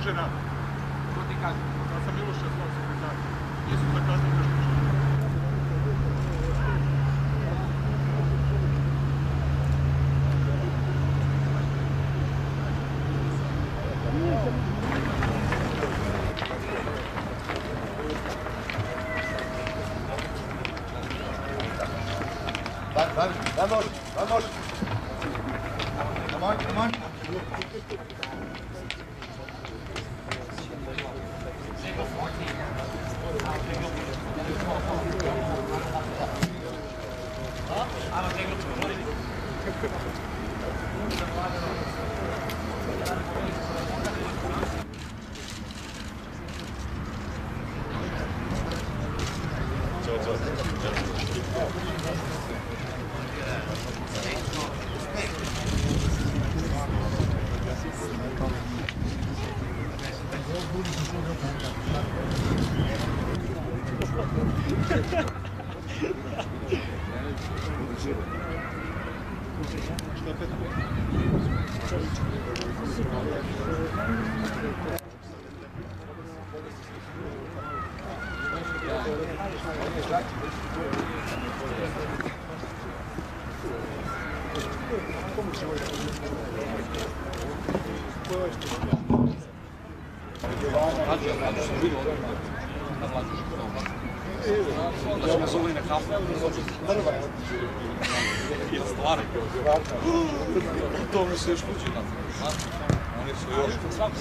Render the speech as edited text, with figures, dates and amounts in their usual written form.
može na... Ko ti kaže? Ja sam Miloša svoj sekretar. Nisu zakazali nešto što. Vamos, vamos. Come on, come on. Da će me zove na kafu. I na stvari. To mi se još kući na. Oni su još. Svaki